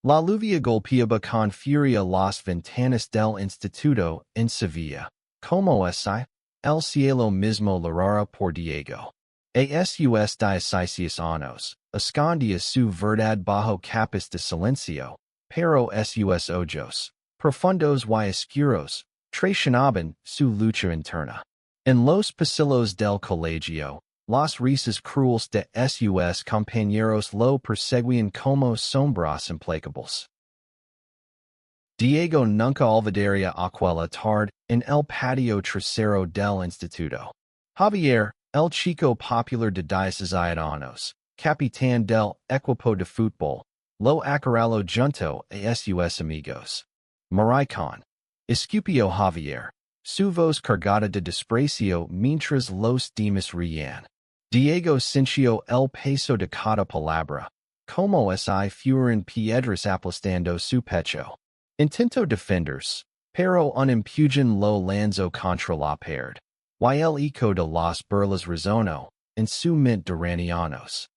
La lluvia golpeaba con furia las ventanas del instituto en Sevilla. Como si el cielo mismo llorara por Diego. Asus 16 años, escondía su verdad bajo capas de silencio, pero sus ojos, profundos y oscuros, traicionaban su lucha interna. En los pasillos del colegio, las risas crueles de sus compañeros lo perseguían como sombras implacables. Diego nunca olvidaría aquella tarde en el patio trasero del instituto. Javier, el chico popular de 17 años, capitán del equipo de fútbol, lo acorraló junto a sus amigos. Maricón. Escupió Javier, su voz cargada de desprecio mientras los demás reían. Diego sintió el peso de cada palabra, como si fueran piedras aplastando su pecho. Intento defenderse, pero un empujón lo lanzó contra la pared. Y el eco de las burlas resonó en su mente durante años.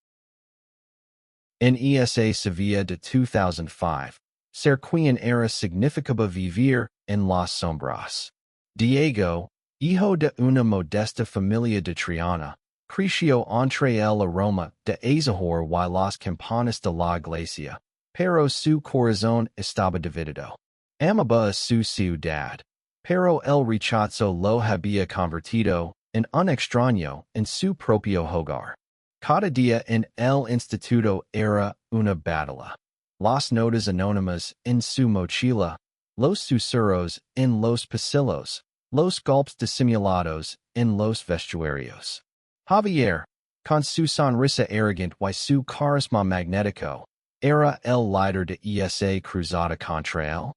En esa Sevilla de 2005, ser quien era significaba vivir en las sombras. Diego, hijo de una modesta familia de Triana, creció entre el aroma de azahar y las campanas de la iglesia, pero su corazón estaba dividido. Amaba a su ciudad, pero el rechazo lo había convertido en un extraño en su propio hogar. Cada día en el instituto era una batalla. Las notas anónimas en su mochila, los susurros en los pasillos, los golpes disimulados en los vestuarios. Javier, con su sonrisa arrogante y su carisma magnético, era el líder de esa cruzada contra él.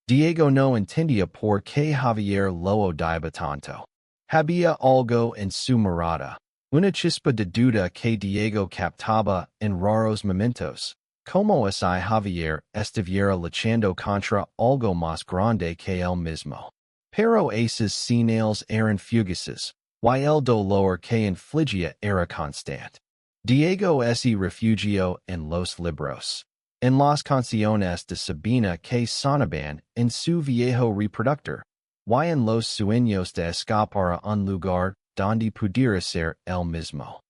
Diego no entendía por qué Javier lo odiaba tanto. Había algo en su mirada, una chispa de duda que Diego captaba en raros momentos, como si Javier estuviera luchando contra algo más grande que él mismo. Pero esas señales eran fugaces, y el dolor que infligía era constante. Diego se refugió en los libros, en las canciones de Sabina que sonaban en su viejo reproductor, y en los sueños de escapar a un lugar donde pudiera ser él mismo.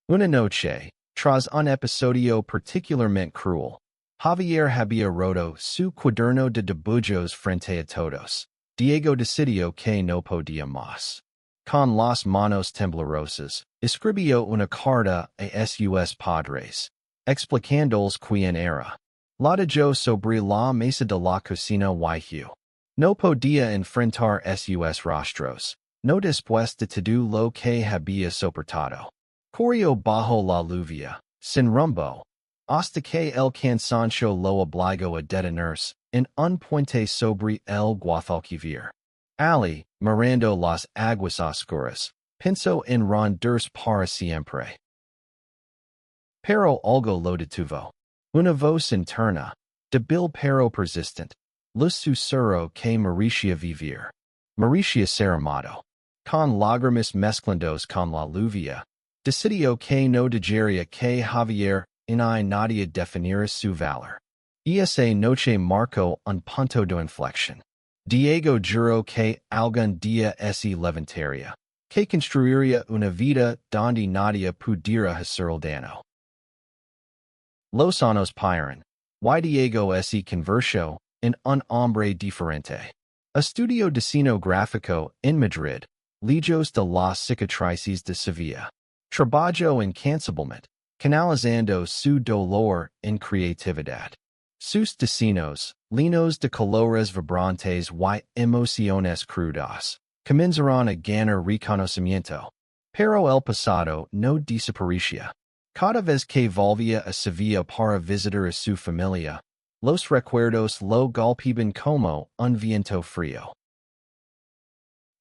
Una noche, tras un episodio particularmente cruel, Javier había roto su cuaderno de dibujos frente a todos. Diego decidió que no podía más. Con las manos temblorosas, escribió una carta a sus padres, explicándoles quién era. La dejó sobre la mesa de la cocina y no podía enfrentar sus rostros, no después de todo lo que había soportado. Corrió bajo la lluvia, sin rumbo, hasta que el cansancio lo obligó a detenerse en un puente sobre el Guadalquivir. Ali, mirando las aguas oscuras, pensó en rendirse para siempre. Pero algo lo detuvo. Una voz interna, débil pero persistente, lo susurró que merecía vivir. Merecía ser amado. Con lágrimas mezclándose con la lluvia, decidió que no dejaría que Javier ni nadie definiera su valor. Esa noche marcó un punto de inflexión. Diego juró que algún día se levantaría, que construiría una vida donde nadie pudiera hacerle daño. Los años pasaron, y Diego se convirtió en un hombre diferente. Estudió diseño gráfico en Madrid, lejos de las cicatrices de Sevilla. Trabajó incansablemente, canalizando su dolor en creatividad. Sus diseños, llenos de colores vibrantes y emociones crudas, comenzaron a ganar reconocimiento. Pero el pasado no desaparecía. Cada vez que volvía a Sevilla para visitar a su familia, los recuerdos lo golpeaban como un viento frío.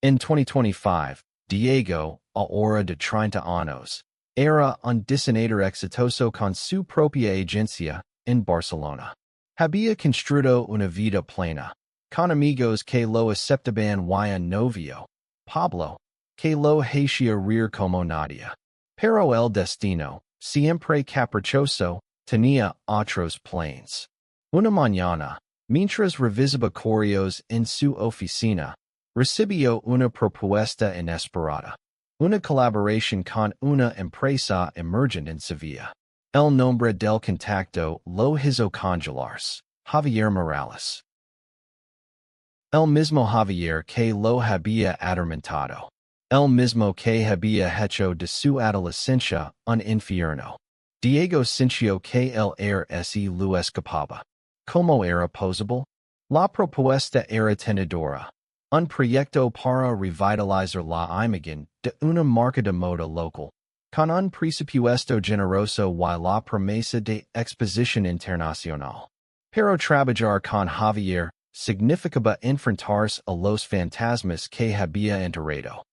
En 2025, Diego, ahora de 30 años, era un diseñador exitoso con su propia agencia en Barcelona. Había construido una vida plena, con amigos que lo aceptaban y un novio, Pablo, que lo hacía reír como nadie. Pero el destino, siempre caprichoso, tenía otros planes. Una mañana, mientras revisaba correos en su oficina, recibió una propuesta inesperada. Una colaboración con una empresa emergente en Sevilla. El nombre del contacto lo hizo congelarse. Javier Morales. El mismo Javier que lo había atormentado. El mismo que había hecho de su adolescencia un infierno. Diego sintió que el air se lo escapaba. ¿Cómo era posible? La propuesta era tenedora. Un proyecto para revitalizar la imagen de una marca de moda local, con un presupuesto generoso y la promesa de exposición internacional. Pero trabajar con Javier significaba enfrentarse a los fantasmas que había enterrado.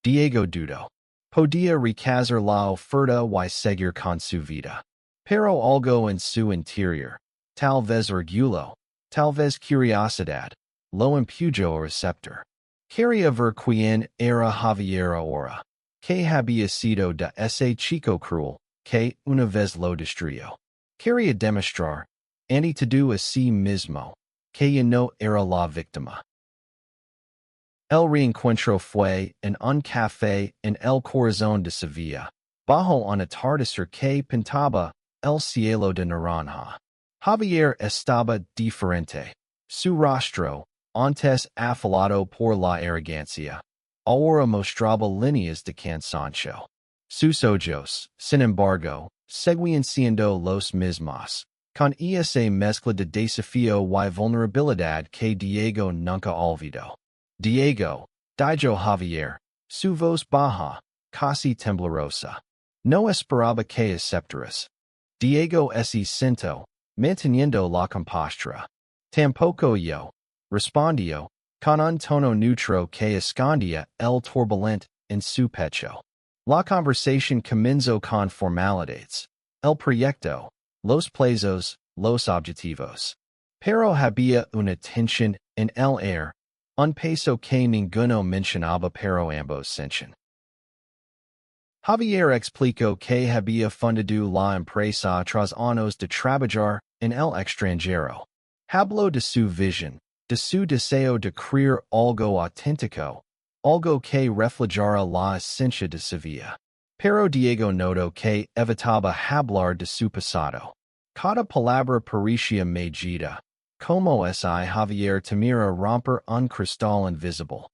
Diego dudó. Podía rechazar la oferta y seguir con su vida. Pero algo en su interior, tal vez orgullo, tal vez curiosidad, lo impulsó a receptor. Quería ver quién era Javier ahora, que había sido de ese chico cruel, que una vez lo destruyó. Quería demostrar, ante todo a sí mismo, que ya no era la víctima. El reencuentro fue en un café en el corazón de Sevilla, bajo un atardecer que pintaba el cielo de naranja. Javier estaba diferente. Su rostro, antes afilado por la arrogancia, ahora mostraba líneas de cansancio. Sus ojos, sin embargo, seguían siendo los mismos, con esa mezcla de desafío y vulnerabilidad que Diego nunca olvidó. Diego, dijo Javier, su voz baja, casi temblorosa. No esperaba que aceptaras. Diego se sentó, manteniendo la compostura. Tampoco yo, respondió, con un tono neutro que escondía el turbulente en su pecho. La conversación comenzó con formalidades, el proyecto, los plazos, los objetivos. Pero había una tensión en el aire, un peso que ninguno mencionaba pero ambos sentían. Javier explicó que había fundado la empresa tras años de trabajar en el extranjero. Habló de su visión, de su deseo de crear algo auténtico, algo que reflejara la esencia de Sevilla. Pero Diego notó que evitaba hablar de su pasado. Cada palabra parecía medida, como si Javier temiera romper un cristal invisible.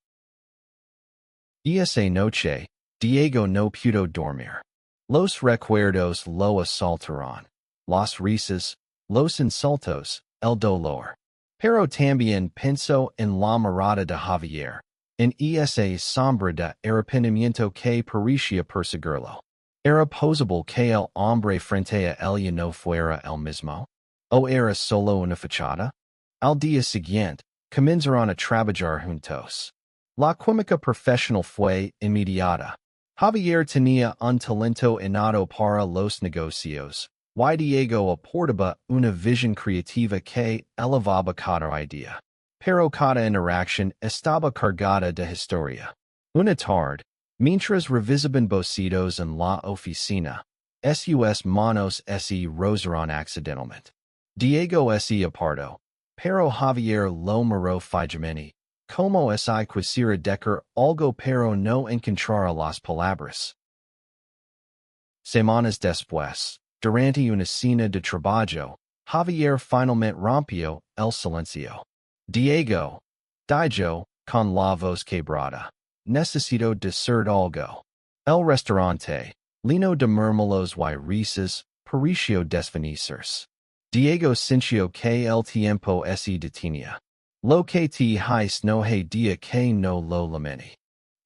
Esa noche, Diego no pudo dormir. Los recuerdos lo asaltaron. Las risas, los insultos, el dolor. Pero también pensó en la mirada de Javier, en esa sombra de arrepentimiento que parecía perseguirlo. ¿Era posible que el hombre frente a ella no fuera el mismo? ¿O era solo una fachada? Al día siguiente, comenzaron a trabajar juntos. La química profesional fue inmediata. Javier tenía un talento innato para los negocios, y Diego aportaba una visión creativa que elevaba cada idea. Pero cada interacción estaba cargada de historia. Una tarde, mientras revisaban bocetos en la oficina, sus manos se rozaron accidentalmente. Diego se apartó, pero Javier lo miró fijamente, como si quisiera decir algo pero no encontrar las palabras. Semanas después, durante una cena de trabajo, Javier finalmente rompió el silencio. Diego, dijo, con la voz quebrada, necesito decir algo. El restaurante, lleno de murmullos y risas, pareció desvanecerse. Diego sintió que el tiempo se detenía. Lo que te hice no hay día que no lo lamente.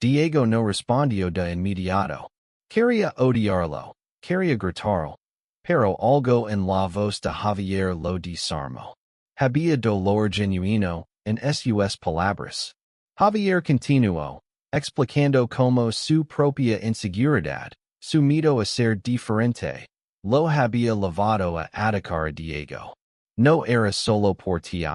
Diego no respondió de inmediato. Quería odiarlo, quería gritarlo, pero algo en la voz de Javier lo desarmó. Había dolor genuino en sus palabras. Javier continuó, explicando cómo su propia inseguridad, su miedo a ser diferente, lo había llevado a atacar a Diego. No era solo por ti,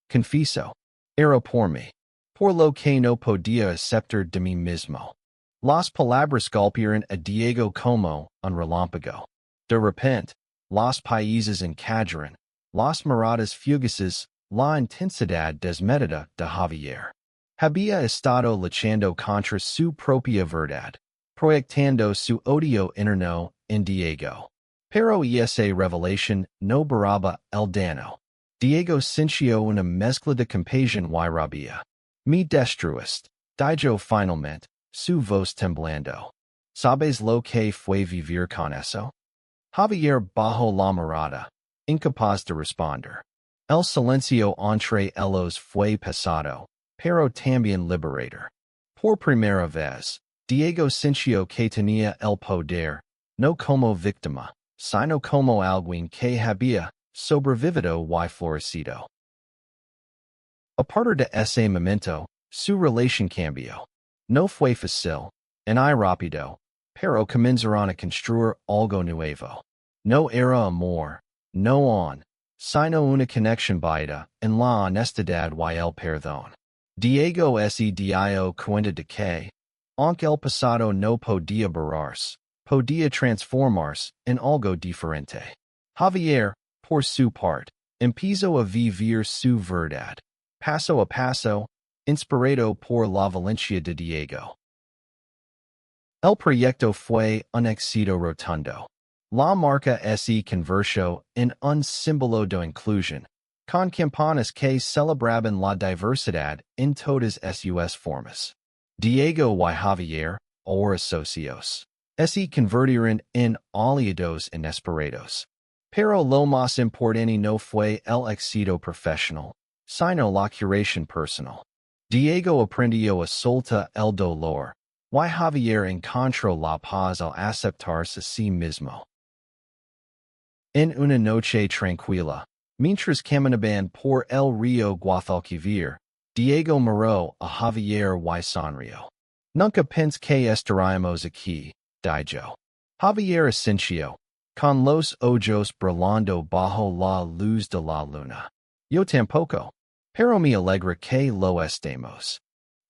confieso. Era por mí. Por lo que no podía aceptar de mí mismo. Las palabras golpearon a Diego como un relámpago. De repente, los países encajaron, las miradas fugaces, la intensidad desmedida de Javier. Había estado luchando contra su propia verdad, proyectando su odio interno en Diego. Pero esa revelación no baraba el daño. Diego sintió una mezcla de compasión y rabia. Me destruiste, dijo finalmente, su voz temblando. ¿Sabes lo que fue vivir con eso? Javier bajó la mirada, incapaz de responder. El silencio entre ellos fue pesado, pero también liberador. Por primera vez, Diego sintió que tenía el poder, no como víctima, sino como alguien que había sobrevivido y florecido. A partir de ese momento, su relación cambió. No fue fácil, ni rápido, pero comenzaron a construir algo nuevo. No era amor, no sino una conexión basada en la honestidad y el perdón. Diego se dio cuenta de que, aunque el pasado no podía borrarse, podía transformarse en algo diferente. Javier, por su parte, empezó a vivir su verdad, paso a paso, inspirado por la valencia de Diego. El proyecto fue un éxito rotundo. La marca se convirtió en un símbolo de inclusión, con campanas que celebraban la diversidad en todas sus formas. Diego y Javier, ahora socios, se convirtieron en aliados inesperados. Pero lo más importante no fue el éxito profesional, sino la curación personal. Diego aprendió a soltar el dolor, y Javier encontró la paz al aceptarse a sí mismo. En una noche tranquila, mientras caminaban por el río Guadalquivir, Diego miró a Javier y sonrió. Nunca pensé que estaríamos aquí, dijo. Javier asintió, con los ojos brillando bajo la luz de la luna. Yo tampoco, pero me alegra que lo estemos.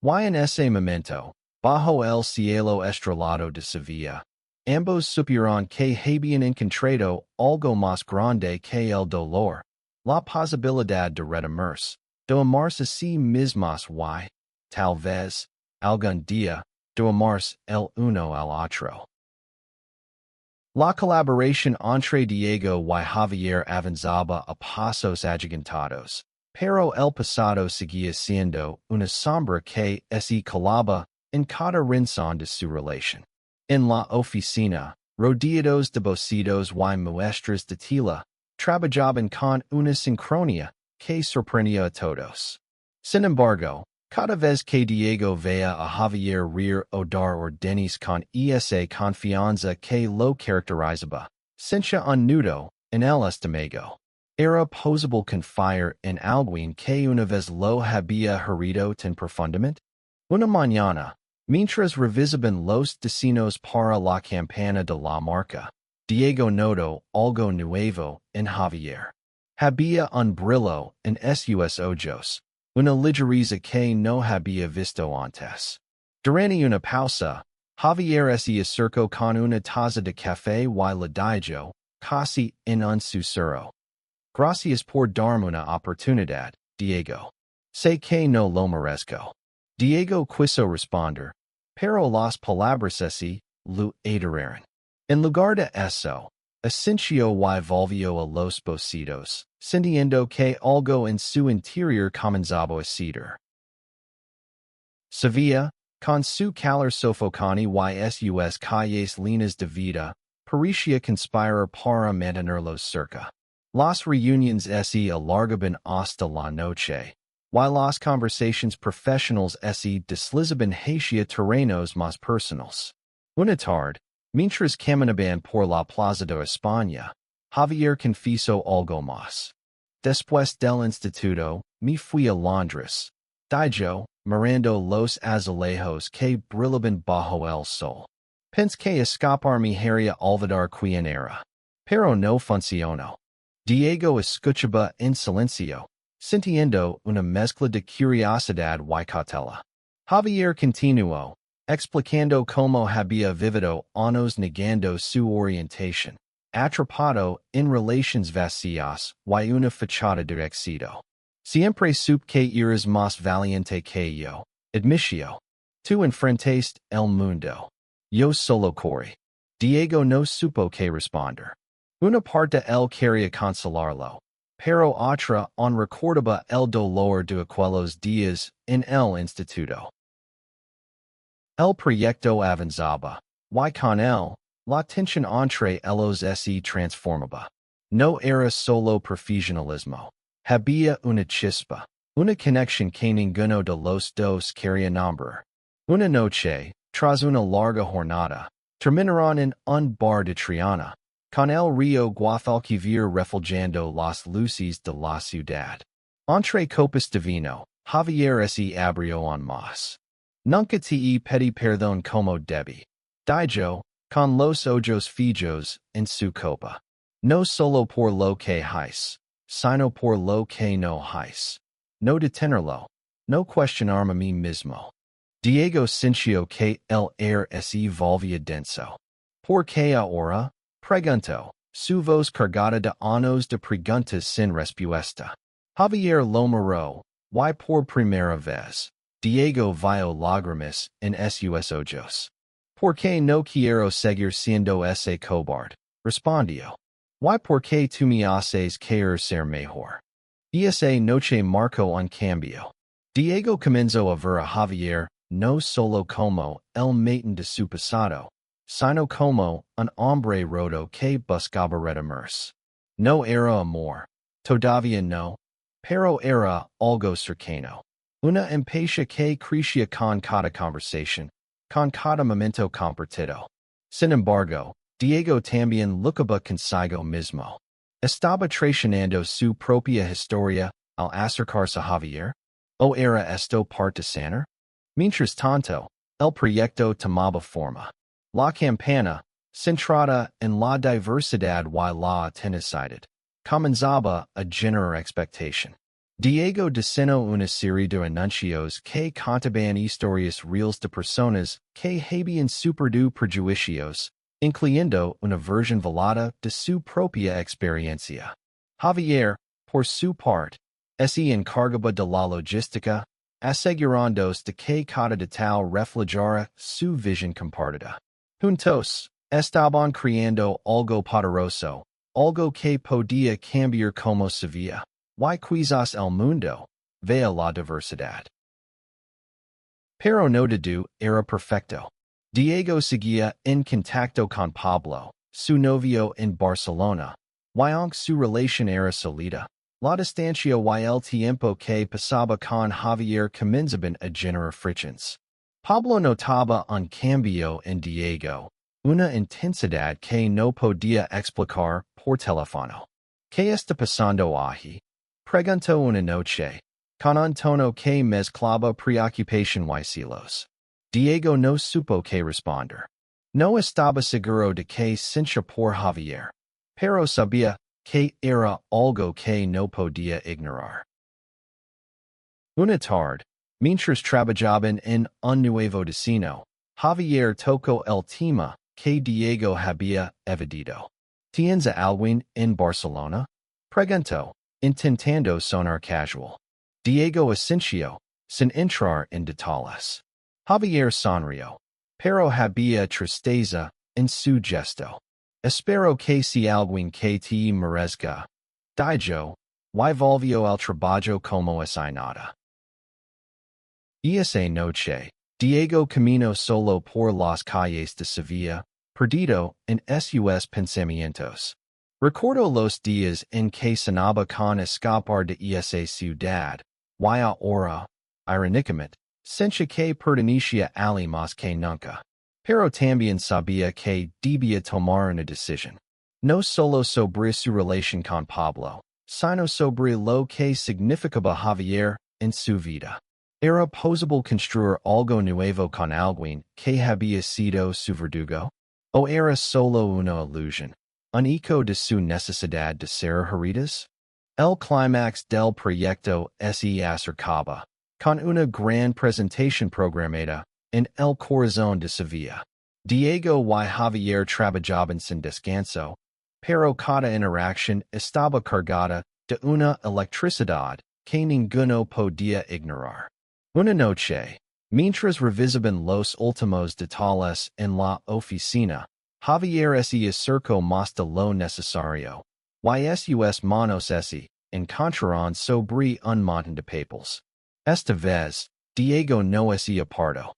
Y en ese momento, bajo el cielo estrellado de Sevilla, ambos supieron que habían encontrado algo más grande que el dolor, la posibilidad de redimirse, de amarse a sí mismos y, tal vez, algún día, de amarse el uno al otro. La colaboración entre Diego y Javier avanzaba a pasos agigantados, pero el pasado seguía siendo una sombra que se colaba en cada rincón de su relación. En la oficina, rodeados de bocidos y muestras de tela, trabajaban con una sincronía que sorprendía a todos. Sin embargo, cada vez que Diego veía a Javier reír o dar órdenes con esa confianza que lo caracterizaba, sentía un nudo en el estómago. Era posible confiar en alguien que una vez lo había herido tan profundamente. Una mañana, mientras revisaban los destinos para la campana de la marca, Diego notó algo nuevo en Javier. Había un brillo en sus ojos, una ligereza que no había visto antes. Durante una pausa, Javier se acercó con una taza de café y le dijo, casi en un susurro. Gracias por darme una oportunidad, Diego. Sé que no lo merezco. Diego quiso responder, pero las palabras lo aterraron. En lugar de eso, asintió y volvió a los bocidos, sintiendo que algo en su interior comenzaba a ceder. Sevilla, con su calor sofocante y sus calles llenas de vida, parecía conspirar para mantenerlos cerca. Las reuniones se alargaban hasta la noche, y las conversaciones profesionales se deslizaban hacia terrenos más personales. Una tarde, mientras caminaban por la plaza de España, Javier confesó algo más. Después del instituto, me fui a Londres, dijo, mirando los azulejos que brillaban bajo el sol. Pensé que escapar me haría olvidar quién era. Pero no funcionó. Diego escuchaba en silencio, sintiendo una mezcla de curiosidad y cautela. Javier continuó, explicando cómo había vivido años negando su orientación, atrapado en relaciones vacías y una fachada de éxito. Siempre supe que eres más valiente que yo. Admitio. Tú enfrentaste el mundo. Yo solo corrí. Diego no supo que responder. Una parte él quería consolarlo, pero otra on recordaba el dolor de aquellos días en el instituto. El proyecto avanzaba, y con él, la tensión entre ellos se transformaba. No era solo profesionalismo. Había una chispa, una conexión que ninguno de los dos quería nombrar. Una noche, tras una larga jornada, terminaron en un bar de Triana, con el río Guadalquivir refulgendo las luces de la ciudad. Entre copas de vino, Javier se abrió en más. Nunca te pedí perdón como debí. Dijo, con los ojos fijos en su copa. No solo por lo que hice, sino por lo que no hice. No detenerlo, no cuestionarme a mí mismo. Diego sintió que el air se volvía denso. ¿Por qué ahora? Preguntó, su voz cargada de años de preguntas sin respuesta. Javier lo miró, y por primera vez, Diego vio lágrimas en sus ojos. ¿Por qué no quiero seguir siendo ese cobarde? Respondió. ¿Y por qué tú me haces querer ser mejor? Esa noche marcó un cambio. Diego comenzó a ver a Javier no solo como el matón de su pasado, sino como un hombre roto que buscaba redimirse. No era amor, todavía no, pero era algo cercano. Una empatía que crecía con cada conversación, con cada momento compartido. Sin embargo, Diego también luchaba consigo mismo. Estaba traicionando su propia historia al acercarse a Javier. ¿O era esto parte sanar? Mientras tanto, el proyecto tomaba forma. La campana, centrada en la diversidad y la autenticidad, comenzaba a generar expectación. Diego diseñó una serie de anuncios que contaban historias reales de personas que habían superado prejuicios, incluyendo una versión velada de su propia experiencia. Javier, por su parte, se encargaba de la logística, asegurándose de que cada detalle reflejara su visión compartida. Juntos, estaban creando algo poderoso, algo que podía cambiar como se veía, y quizás el mundo, vea la diversidad. Pero no todo era perfecto. Diego seguía en contacto con Pablo, su novio en Barcelona, y aunque su relación era sólida, la distancia y el tiempo que pasaba con Javier comenzaban a generar fricciones. Pablo notaba un cambio en Diego, una intensidad que no podía explicar por teléfono. ¿Qué está pasando ahí? Preguntó una noche, con un tono que mezclaba preocupación y celos. Diego no supo qué responder. No estaba seguro de que sentía por Javier, pero sabía que era algo que no podía ignorar. Una tarde, mientras trabajaban en un nuevo destino, Javier tocó el tema que Diego había evadido. ¿Tienes alguien en Barcelona? Preguntó, intentando sonar casual. Diego asintió, sin entrar en detalles. Javier sonrió, pero había tristeza en su gesto. Espero que si alguien que te merezca. Dijo, y volvió al trabajo como si nada. Esa noche, Diego caminó solo por las calles de Sevilla, perdido en sus pensamientos. Recordó los días en que sonaba con escapar de esa ciudad, y ahora, irónicamente, sentía que pertenecía a alguien más que nunca. Pero también sabía que debía tomar una decisión. No solo sobre su relación con Pablo, sino sobre lo que significaba Javier en su vida. ¿Era posible construir algo nuevo con alguien que había sido su verdugo? ¿O era solo una ilusión, un eco de su necesidad de ser heridas? El clímax del proyecto se acercaba, con una gran presentación programada en el corazón de Sevilla. Diego y Javier trabajaban sin descanso, pero cada interacción estaba cargada de una electricidad que ninguno podía ignorar. Una noche, mientras revisaban los últimos detalles en la oficina, Javier se acercó más de lo necesario. Y sus manos se encontraron sobre un montón de papeles. Esta vez, Diego no se apartó.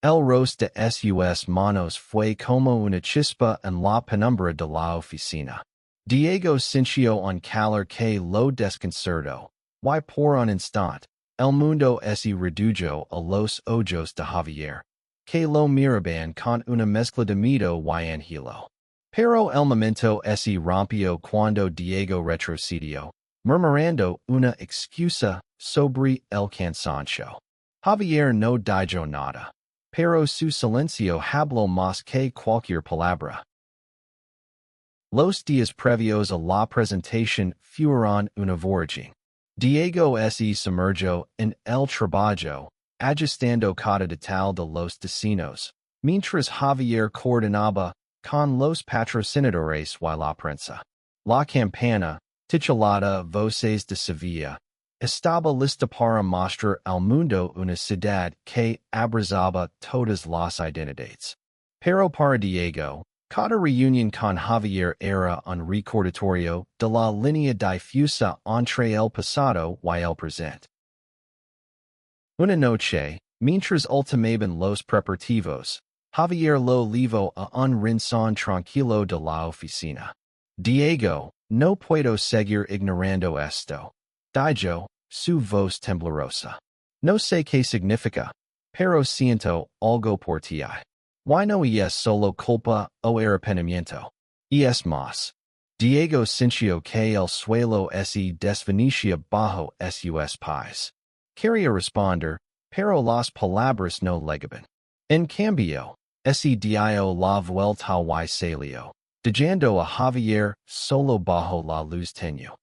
El roce de sus manos fue como una chispa en la penumbra de la oficina. Diego sintió un calor que lo desconcertó, y por un instante, el mundo se redujo a los ojos de Javier, que lo miraban con una mezcla de miedo y angelo. Pero el momento se rompió cuando Diego retrocedió, murmurando una excusa sobre el cansancio. Javier no dijo nada, pero su silencio habló más que cualquier palabra. Los días previos a la presentación fueron una voragine. Diego se sumergió en el trabajo, ajustando cada detalle de los destinos, mientras Javier coordinaba con los patrocinadores y la prensa. La campana, titulada Voces de Sevilla, estaba lista para mostrar al mundo una ciudad que abrazaba todas las identidades. Pero para Diego, cada reunión con Javier era un recordatorio de la línea difusa entre el pasado y el presente. Una noche, mientras ultimaban los preparativos, Javier lo llevó a un rincón tranquilo de la oficina. Diego, no puedo seguir ignorando esto, dijo, su voz temblorosa. No sé qué significa, pero siento algo por ti. Why no es solo culpa o arrepentimiento? Es más. Diego sintió que el suelo se desvanecía bajo sus pies. Quería responder, pero las palabras no llegaban. En cambio, se dio la vuelta y salió, dejando a Javier solo bajo la luz tenue.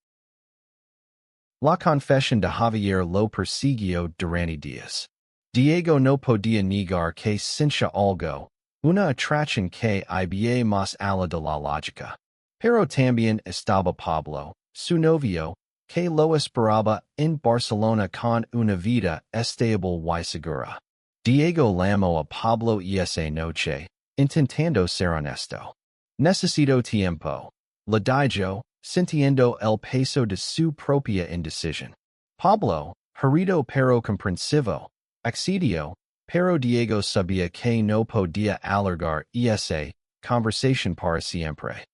La confesión de Javier lo persiguió durante días. Diego no podía negar que sentía algo, una atracción que iba más allá de la lógica. Pero también estaba Pablo, su novio, que lo esperaba en Barcelona con una vida estable y segura. Diego llamó a Pablo esa noche, intentando ser honesto. Necesito tiempo, le dijo, sintiendo el peso de su propia indecisión. Pablo, herido pero comprensivo, accedió, pero Diego sabía que no podía alargar esa conversación para siempre.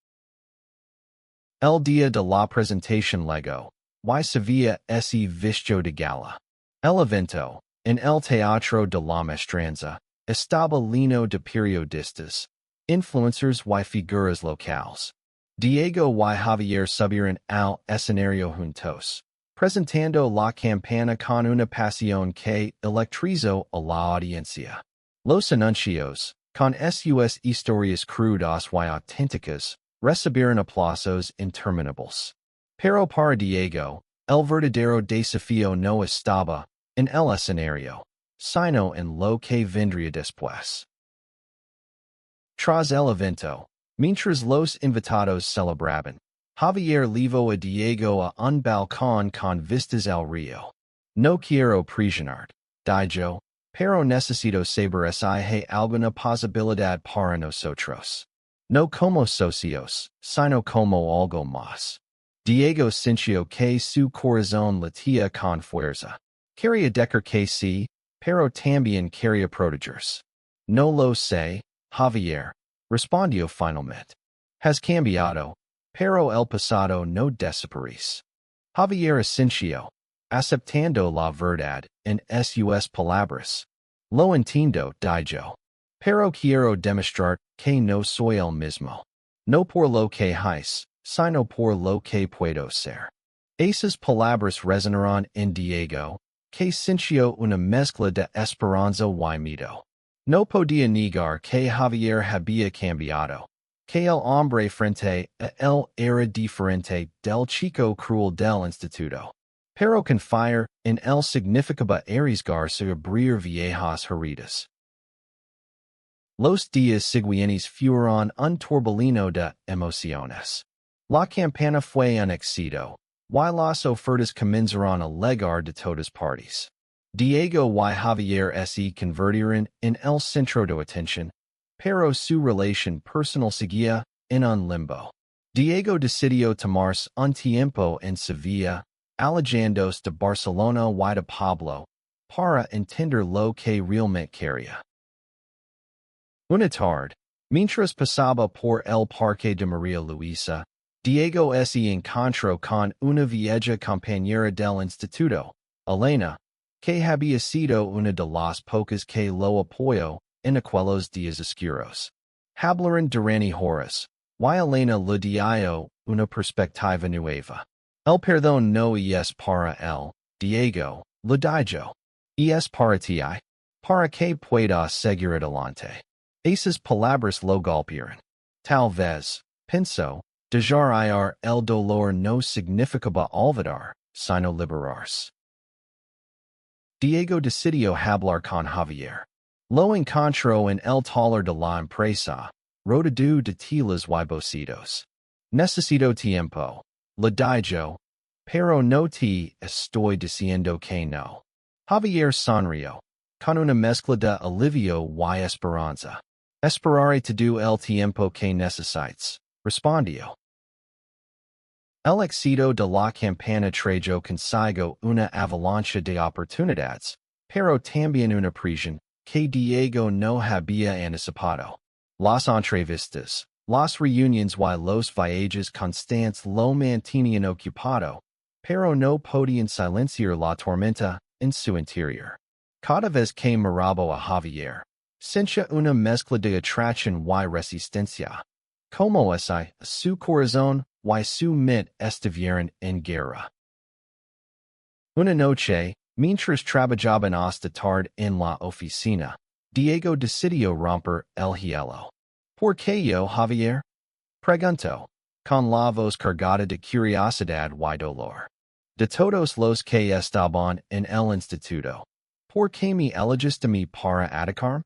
El día de la presentación llegó, y Sevilla se vistió de gala. El evento, en el Teatro de la Maestranza, estaba lleno de periodistas, influencers y figuras locales. Diego y Javier subieron al escenario juntos, presentando la campana con una pasión que electrizó a la audiencia. Los anuncios, con sus historias crudas y auténticas, recibieron aplausos interminables. Pero para Diego, el verdadero desafío no estaba en el escenario, sino en lo que vendría después. Tras el evento, mientras los invitados celebraban, Javier llevó a Diego a un balcón con vistas al río. No quiero presionar, dijo, pero necesito saber si hay alguna posibilidad para nosotros. No como socios, sino como algo más. Diego sintió que su corazón latía con fuerza. Quería decir que sí, pero también quería protegerse. No lo sé, Javier, respondió finalmente. Has cambiado, pero el pasado no desaparece. Javier asintió, aceptando la verdad en sus palabras. Lo entiendo, dijo. Pero quiero demostrar que no soy el mismo. No por lo que hice, sino por lo que puedo ser. Esas palabras resonaron en Diego, que sintió una mezcla de esperanza y miedo. No podía negar que Javier había cambiado, que el hombre frente a él era diferente del chico cruel del instituto. Pero confiar en él significaba arriesgarse a abrir viejas heridas. Los días siguientes fueron un torbellino de emociones. La campana fue un éxito, y las ofertas comenzaron a llegar de todas partes. Diego y Javier se convirtieron en el centro de atención, pero su relación personal seguía en un limbo. Diego decidió tomarse un tiempo en Sevilla, alejándose de Barcelona y de Pablo, para entender lo que realmente quería. Una tarde, mientras pasaba por el parque de María Luisa, Diego se encontró con una vieja compañera del instituto, Elena, que había sido una de las pocas que lo apoyó en aquellos días oscuros. Hablaron durante horas, y Elena le dio una perspectiva nueva. El perdón no es para él, Diego, le dijo. Es para ti, para que puedas seguir adelante. Esas palabras lo golpearon. Tal vez, pensó, dejar ir el dolor no significaba olvidar, sino liberarse. Diego decidió hablar con Javier. Lo encontró en el taller de la empresa, rodeado de telas y bocitos. Necesito tiempo, le dijo, pero no te estoy diciendo que no. Javier sonrió, con una mezcla de alivio y esperanza. Esperaré todo el tiempo que necesites, respondió. El éxito de la campana trajo consigo una avalancha de oportunidades, pero también una presión que Diego no había anticipado. Las entrevistas, las reuniones y los viajes constantes lo mantenían ocupado, pero no podían silenciar la tormenta en su interior. Cada vez que miraba a Javier, sentía una mezcla de atracción y resistencia. Como ese, su corazón y su mente estuvieron en guerra. Una noche, mientras trabajaban hasta tarde en la oficina, Diego decidió romper el hielo. ¿Por qué yo, Javier? Preguntó, con la voz cargada de curiosidad y dolor. De todos los que estaban en el instituto, ¿por qué me elegiste a mí para atacar?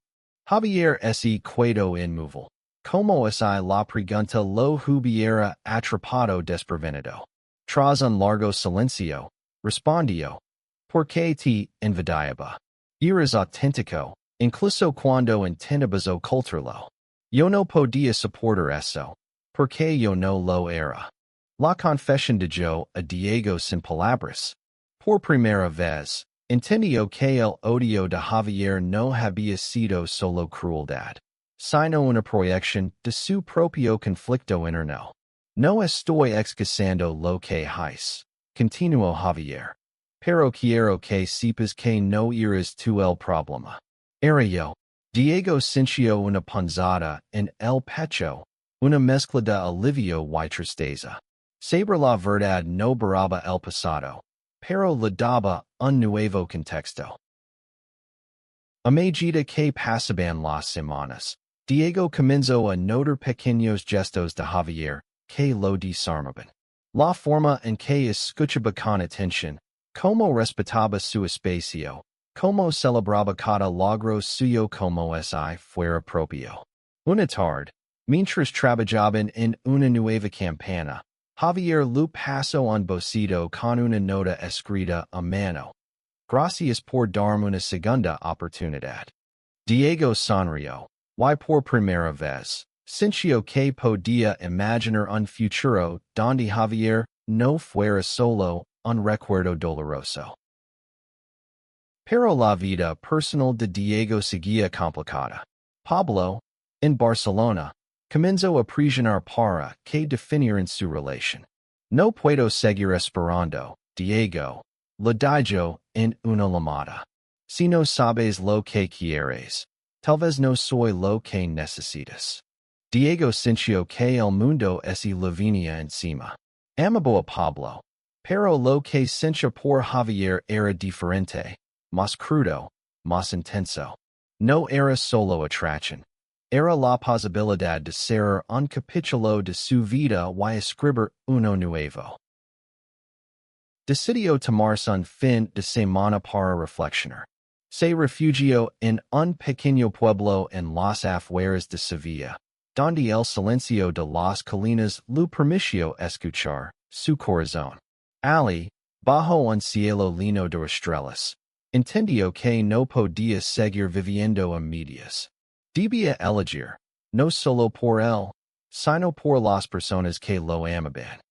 Javier se quedó inmóvil. Como esa la pregunta lo hubiera atrapado desprevenido. Tras un largo silencio, respondió, ¿por qué te envidiaba? Eres auténtico, incluso cuando intentabas ocultarlo. Yo no podía soportar eso, porque yo no lo era. La confesión de yo a Diego sin palabras. Por primera vez, entendió que el odio de Javier no había sido solo crueldad, sino una proyección de su propio conflicto interno. No estoy excusando lo que hice, continuó Javier, pero quiero que sepas que no eres tú el problema. Era yo. Diego sintió una punzada en el pecho, una mezcla de alivio y tristeza. Saber la verdad no borraba el pasado, pero le daba un nuevo contexto. A medida que pasaban las semanas, Diego comenzó a notar pequeños gestos de Javier que lo desarmaban. La forma en que escuchaba con atención, cómo respetaba su espacio, cómo celebraba cada logro suyo como si fuera propio. Una tarde, mientras trabajaban en una nueva campana, Javier le pasó un bocito con una nota escrita a mano. Gracias por darme una segunda oportunidad. Diego sonrió, y por primera vez, sintió que podía imaginar un futuro donde Javier no fuera solo un recuerdo doloroso. Pero la vida personal de Diego seguía complicada. Pablo, en Barcelona, comenzó a presionar para que definieran su relación. No puedo seguir esperando, Diego, le dijo en una llamada. Si no sabes lo que quieres, tal vez no soy lo que necesitas. Diego sintió que el mundo se le venía encima. Amaba a Pablo, pero lo que sentía por Javier era diferente, más crudo, más intenso. No era solo atracción. Era la posibilidad de ser un capítulo de su vida y escribir uno nuevo. Decidió tomarse un fin de semana para reflexionar. Se refugio en un pequeño pueblo en las afueras de Sevilla, donde el silencio de las colinas lo permitió escuchar su corazón. Ali, bajo un cielo lleno de estrellas, entendió que no podía seguir viviendo a medias. Debía elegir, no solo por él, sino por las personas que lo amaban.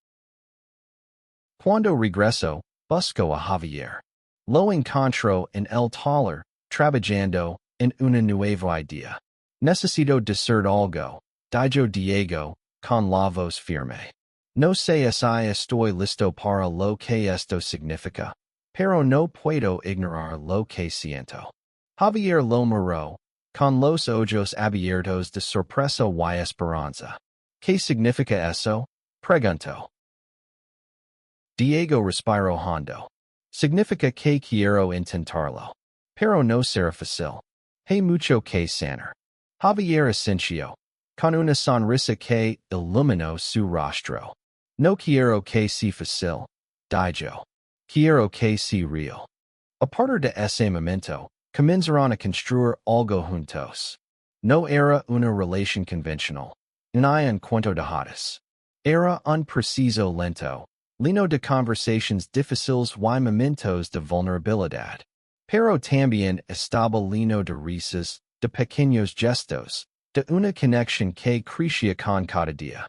Cuando regresó, buscó a Javier. Lo encontró en el taller, trabajando en una nueva idea. Necesito decir algo, dijo Diego, con la voz firme. No sé si estoy listo para lo que esto significa, pero no puedo ignorar lo que siento. Javier lo miró, con los ojos abiertos de sorpresa y esperanza. ¿Qué significa eso? Preguntó. Diego respiró hondo. Significa que quiero intentarlo. Pero no será fácil. Hay mucho que sanar. Javier asintió, con una sonrisa que iluminó su rostro. No quiero que sea fácil, dijo. Quiero que sea real. A partir de ese momento, comenzaron a construir algo juntos. No era una relación convencional, ni un cuento de hadas. Era un preciso lento, lleno de conversaciones difíciles y momentos de vulnerabilidad. Pero también estaba lleno de risas, de pequeños gestos, de una conexión que crecía con cada día.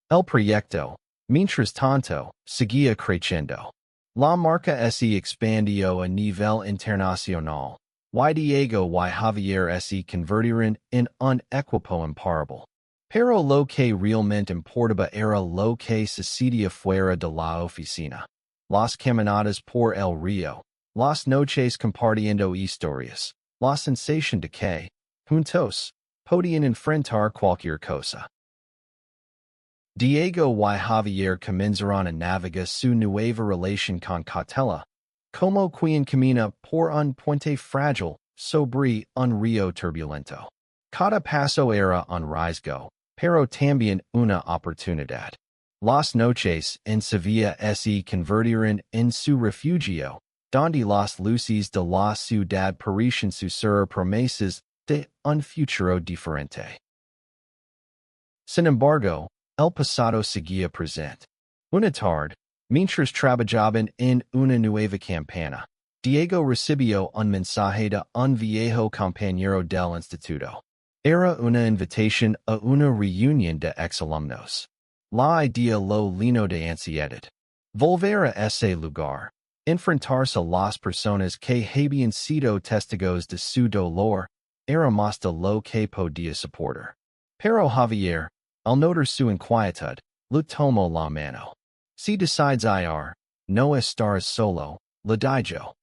El proyecto, mientras tanto, seguía creciendo. La marca se expandió a nivel internacional, y Diego y Javier se convirtieron en un equipo imparable. Pero lo que realmente importaba era lo que sucedía fuera de la oficina. Las caminadas por el río, las noches compartiendo historias, la sensación de que, juntos, podían enfrentar cualquier cosa. Diego y Javier comenzaron a navegar su nueva relación con cautela, como quien camina por un puente frágil sobre un río turbulento. Cada paso era un riesgo, pero también una oportunidad. Las noches en Sevilla se convirtieron en su refugio, donde las luces de la ciudad parecían ser promesas de un futuro diferente. Sin embargo, el pasado seguía presente. Una tarde, mientras trabajaban en una nueva campana, Diego recibió un mensaje de un viejo compañero del instituto. Era una invitación a una reunión de exalumnos. La idea lo llenó de ansiedad. Volver a ese lugar, enfrentarse a las personas que habían sido testigos de su dolor, era más de lo que podía soportar. Pero Javier, al notar su inquietud, le tomó la mano. Si decides ir, no estás solo, le dijo.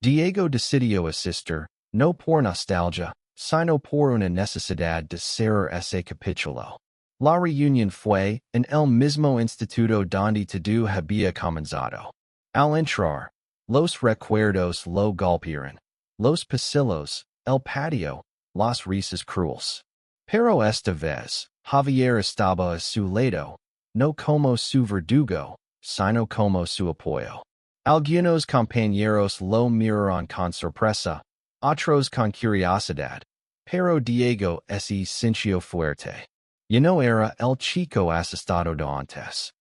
Diego decidió asistir, no por nostalgia, sino por una necesidad de cerrar ese capítulo. La reunión fue en el mismo instituto donde todo había comenzado. Al entrar, los recuerdos lo golpearon. Los pasillos, el patio, las risas crueles. Pero esta vez, Javier estaba a su lado, no como su verdugo, sino como su apoyo. Algunos compañeros lo miraron con sorpresa, otros con curiosidad, pero Diego se sintió fuerte. Ya no era el chico asustado de antes.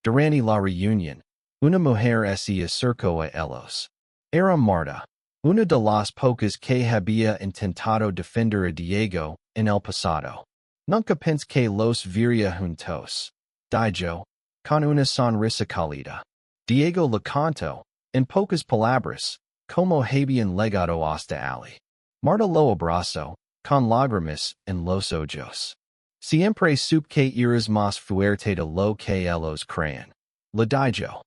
Durante la reunión, una mujer se acercó a ellos. Era Marta, una de las pocas que había intentado defender a Diego en el pasado. Nunca pensé que los vería juntos, dijo, con una sonrisa cálida. Diego le contó, en pocas palabras, como habían llegado hasta allí. Marta lo abrazó, con lágrimas en los ojos. Siempre supe que eras más fuerte de lo que ellos creían, le dijo.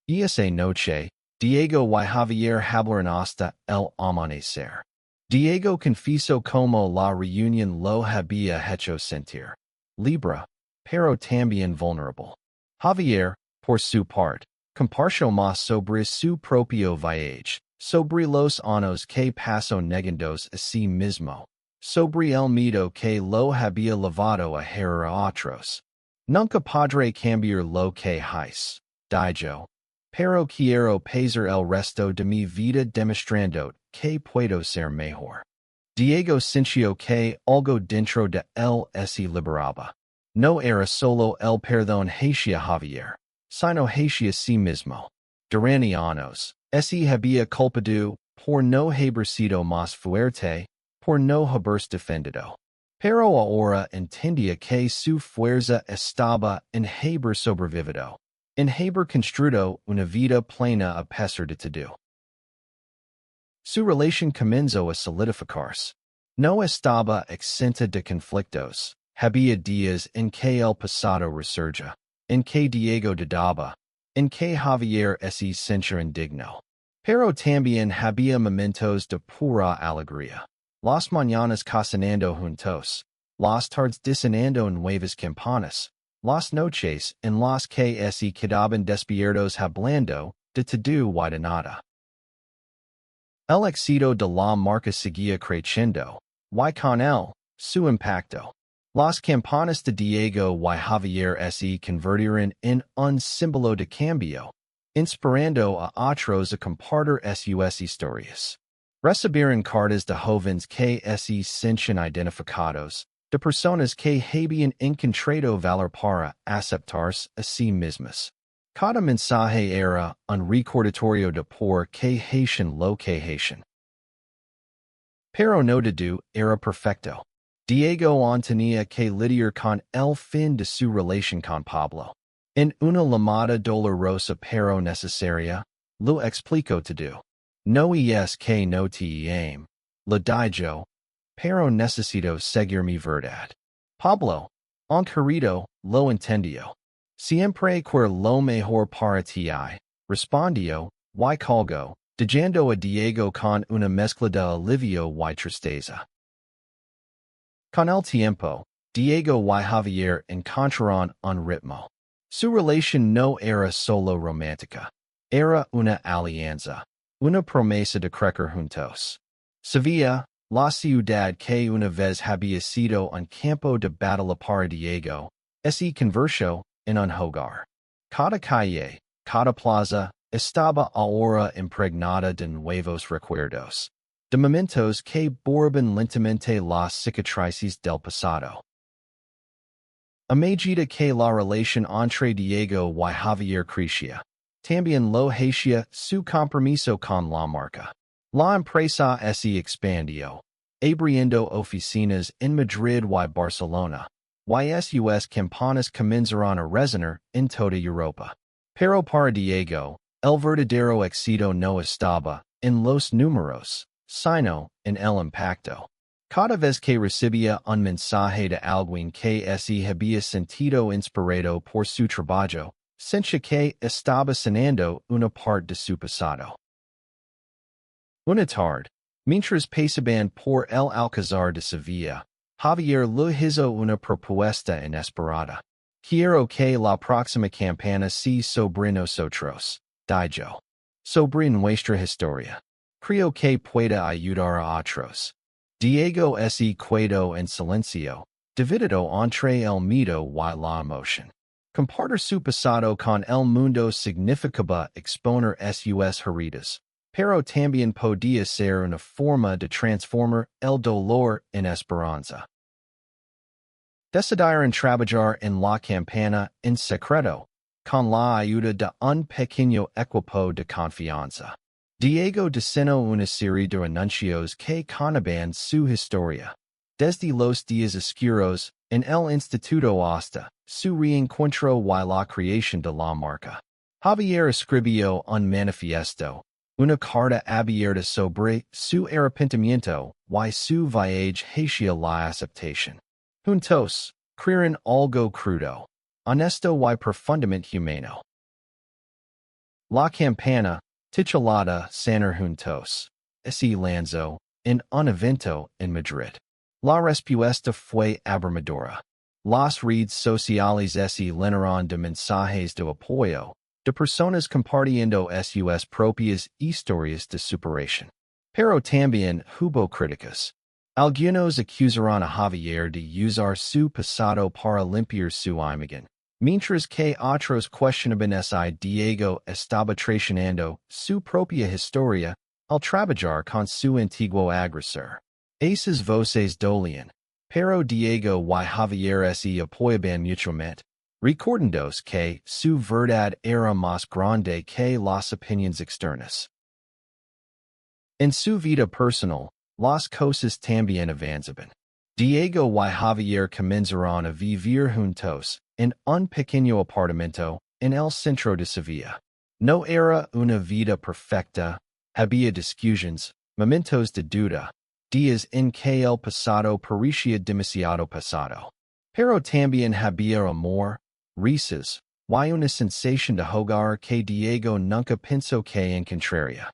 Y esa noche, Diego y Javier hablaron hasta el amanecer. Diego confesó como la reunión lo había hecho sentir libre, pero también vulnerable. Javier, por su parte, compartió más sobre su propio viaje, sobre los años que pasó negándose a sí mismo, sobre el miedo que lo había llevado a herir a otros. Nunca podré cambiar lo que hice, dijo. pero quiero pasar el resto de mi vida demostrando que puedo ser mejor. Diego sintió que algo dentro de él se liberaba. No era solo el perdón hacia Javier, sino hacia sí mismo. Durante años, se había culpado por no haber sido más fuerte, por no haberse defendido. Pero ahora entendía que su fuerza estaba en haber sobrevivido, en haber construido una vida plena a pesar de todo. Su relación comenzó a solidificarse. No estaba exenta de conflictos. Había días en que el pasado resurgía, en que Diego dudaba, en que Javier se sentía indigno. Pero también había momentos de pura alegría. Las mañanas cocinando juntos, las tardes diseñando nuevas campanas, las noches en las que se quedaban despiertos hablando de todo y de nada. El éxito de la marca seguía creciendo, y con él, su impacto. Las campanas de Diego y Javier se convirtieron en un símbolo de cambio, inspirando a otros a compartir sus historias. Recibieron cartas de jóvenes que se sentían identificados, de personas que habían encontrado valor para aceptarse a sí mismas. Cada mensaje era un recordatorio de por qué hacían lo que hacían. Pero no todo era perfecto. Diego aún tenía que lidiar con el fin de su relación con Pablo. En una llamada dolorosa pero necesaria, lo explicó todo. No es que no te ame, lo digo, pero necesito seguir mi verdad. Pablo, un querido, lo entendió. Siempre quiero lo mejor para ti, respondió, y colgó, dejando a Diego con una mezcla de alivio y tristeza. Con el tiempo, Diego y Javier encontraron un ritmo. Su relación no era solo romántica, era una alianza, una promesa de crecer juntos. Sevilla, la ciudad que una vez había sido un campo de batalla para Diego, se convirtió en un hogar. Cada calle, cada plaza, estaba ahora impregnada de nuevos recuerdos, de momentos que borraban lentamente las cicatrices del pasado. A medida que la relación entre Diego y Javier crecía, también lo hacía su compromiso con la marca. La empresa se expandió, abriendo oficinas en Madrid y Barcelona, y sus campanas comenzaron a resonar en toda Europa. Pero para Diego, el verdadero éxito no estaba en los números, sino en el impacto. Cada vez que recibía un mensaje de alguien que se había sentido inspirado por su trabajo, sentía que estaba sanando una parte de su pasado. Una tarde, mientras pasaban por el Alcázar de Sevilla, Javier le hizo una propuesta inesperada. Quiero que la próxima campana sea sobre nosotros, dijo. Sobre nuestra historia. Creo que pueda ayudar a otros. Diego se quedó en silencio, dividido entre el miedo y la emoción. Compartir su pasado con el mundo significaba exponer sus heridas, pero también podía ser una forma de transformar el dolor en esperanza. Decidieron trabajar en la campana en secreto, con la ayuda de un pequeño equipo de confianza. Diego diseñó una serie de anuncios que contaban su historia, desde los días oscuros en el instituto hasta su reencuentro y la creación de la marca. Javier escribió un manifiesto, una carta abierta sobre su arrepentimiento y su viaje hacia la aceptación. Juntos, crearon algo crudo, honesto y profundamente humano. La campana, titulada Sanar Juntos, se lanzó en un evento en Madrid. La respuesta fue abrumadora. Las redes sociales se llenaron de mensajes de apoyo, de personas compartiendo sus propias historias de superación. Pero también hubo críticas. Algunos acusaron a Javier de usar su pasado para limpiar su imagen, mientras que otros questionaban si Diego estaba traicionando su propia historia al trabajar con su antiguo agresor. Esas voces dolían, pero Diego y Javier se apoyaban mutuamente, recordándos que su verdad era más grande que las opiniones externas. En su vida personal, las cosas también avanzaban. Diego y Javier comenzaron a vivir juntos en un pequeño apartamento en el centro de Sevilla. No era una vida perfecta, había discusiones, momentos de duda, días en que el pasado parecía demasiado pasado. Pero también había amor, risas, y una sensación de hogar que Diego nunca pensó que encontraría.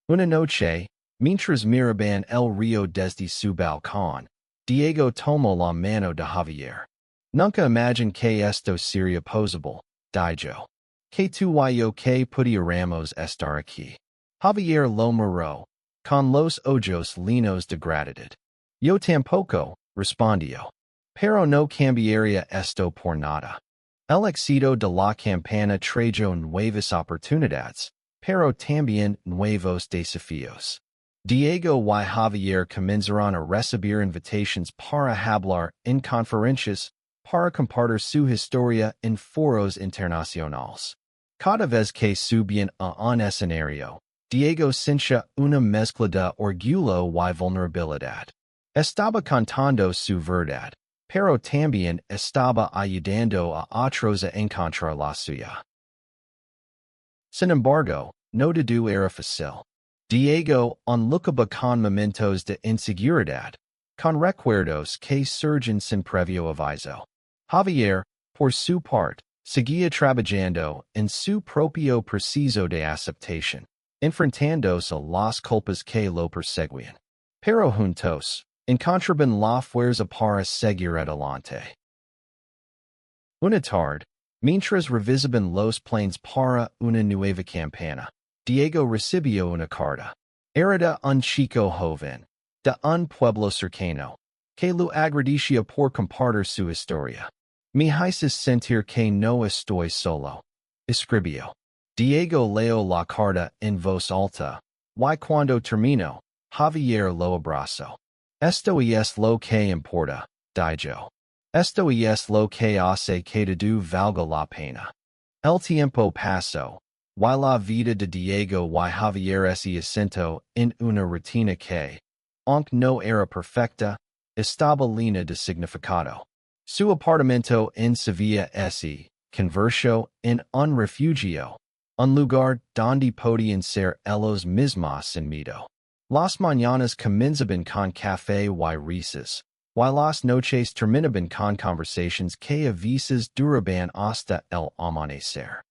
Una noche, mientras miraban el río desde su balcón, Diego tomó la mano de Javier. Nunca imaginé que esto sería posible, dijo. Que tú y yo que pudiéramos estar aquí. Javier lo miró, con los ojos llenos de gratitud. Yo tampoco, respondió. Pero no cambiaría esto por nada. El éxito de la campaña trajo nuevas oportunidades, pero también nuevos desafíos. Diego y Javier comenzaron a recibir invitaciones para hablar en conferencias, para compartir su historia en foros internacionales. Cada vez que subían a un escenario, Diego sentía una mezcla de orgullo y vulnerabilidad. Estaba contando su verdad, pero también estaba ayudando a otros a encontrar la suya. Sin embargo, no todo era fácil. Diego enlucaba con momentos de inseguridad, con recuerdos que surgen sin previo aviso. Javier, por su parte, seguía trabajando en su propio proceso de aceptación, enfrentándose a las culpas que lo perseguían. Pero juntos, encontraban la fuerza para seguir adelante. Una tarde, mientras revisaban los planes para una nueva campaña, Diego recibió una carta. Era de un chico joven, de un pueblo cercano, que lo agradecía por compartir su historia. Me haces sentir que no estoy solo, escribió. Diego leyó la carta en voz alta, y cuando terminó, Javier lo abrazó. Esto es lo que importa, dijo. Esto es lo que hace que todo valga la pena. El tiempo pasó, y la vida de Diego y Javier se asentó en una rutina que, aunque no era perfecta, estaba llena de significado. Su apartamento en Sevilla se convirtió en un refugio, un lugar donde podían ser ellos mismos sin miedo. Las mañanas comenzaban con café y risas, y las noches terminaban con conversations que a veces duraban hasta el amanecer.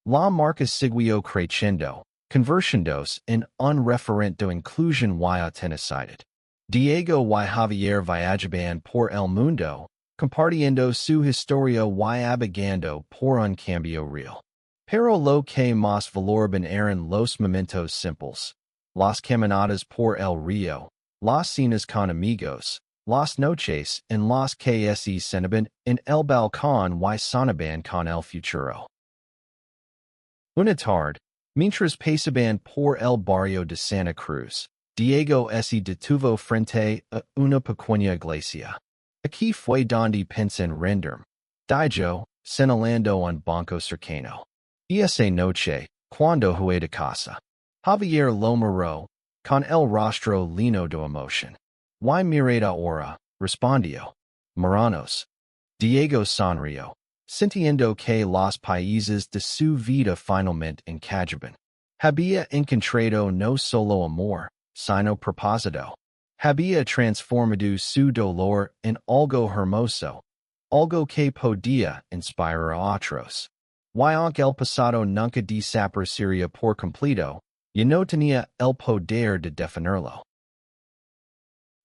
La marca siguió creciendo, convirtiéndose en un referente de inclusión y autenticidad. Diego y Javier viajaban por el mundo, compartiendo su historia y abogando por un cambio real. Pero lo que más valoraban eran los momentos simples, las caminadas por el río, las cenas con amigos, las noches en las que se sentaban en el balcón y soñaban con el futuro. Una tarde, mientras pasaban por el barrio de Santa Cruz, Diego se detuvo frente a una pequeña iglesia. Aquí fue donde pensé en renderme, dijo, señalando un banco cercano. Y esa noche, cuando fue de casa, Javier lo miró, con el rostro lleno de emoción. Y mirad ahora, respondió. Miranos. Diego sonrió, sintiendo que los países de su vida finalmente encajaban. Había encontrado no solo amor, sino propósito. Había transformado su dolor en algo hermoso, algo que podía inspirar a otros. Y aunque el pasado nunca desaparecería por completo, ya no tenía el poder de definirlo.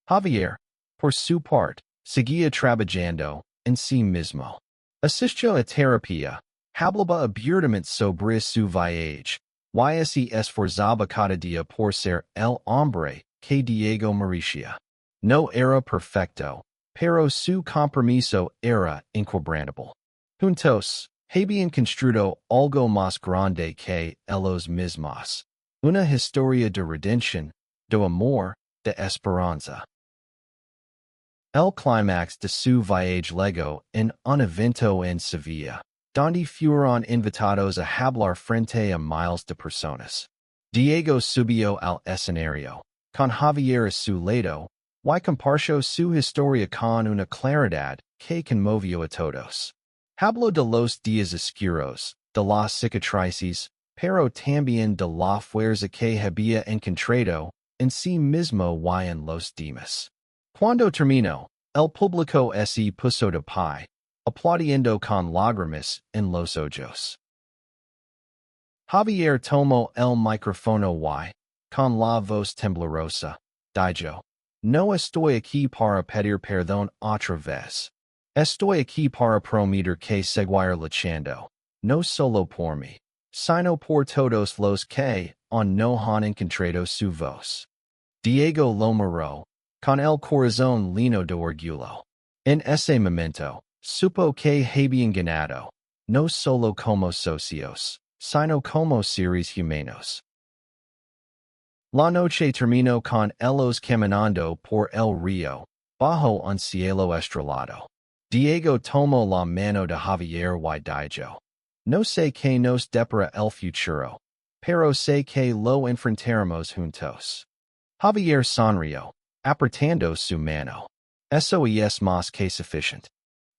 Javier, por su parte, seguía trabajando en sí mismo. Asistió a terapia, hablaba abiertamente sobre su viaje, y se esforzaba cada día por ser el hombre que Diego merecía. No era perfecto, pero su compromiso era inquebrantable. Juntos, habían construido algo más grande que ellos mismos. Una historia de redención, de amor, de esperanza. El clímax de su viaje llegó en un evento en Sevilla, donde fueron invitados a hablar frente a miles de personas. Diego subió al escenario, con Javier a su lado, y compartió su historia con una claridad que conmovió a todos. Habló de los días oscuros, de las cicatrices, pero también de la fuerza que había encontrado en sí mismo y en los demás. Cuando terminó, el público se puso de pie, aplaudiendo con lágrimas en los ojos. Javier tomó el micrófono y, con la voz temblorosa, dijo: "No estoy aquí para pedir perdón otra vez. Estoy aquí para prometer que seguir luchando, no solo por mí, sino por todos los que aún no han encontrado su voz." Diego lo miró, con el corazón lleno de orgullo. En ese momento, supo que habían ganado, no solo como socios, sino como seres humanos. La noche terminó con ellos caminando por el río, bajo un cielo estrellado. Diego tomó la mano de Javier y dijo: "No sé qué nos depara el futuro, pero sé que lo enfrentaremos juntos." Javier sonrió, apretando su mano. "Eso es más que suficiente."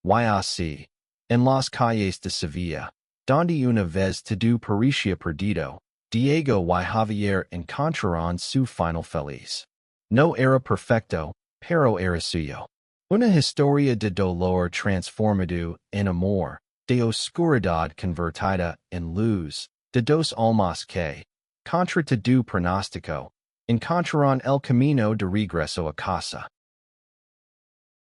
Y así, en las calles de Sevilla, donde una vez todo parecía perdido, Diego y Javier encontraron su final feliz. No era perfecto, pero era suyo. Una historia de dolor transformado en amor, de oscuridad convertida en luz, de dos almas que, contra todo pronóstico, encontraron el camino de regreso a casa.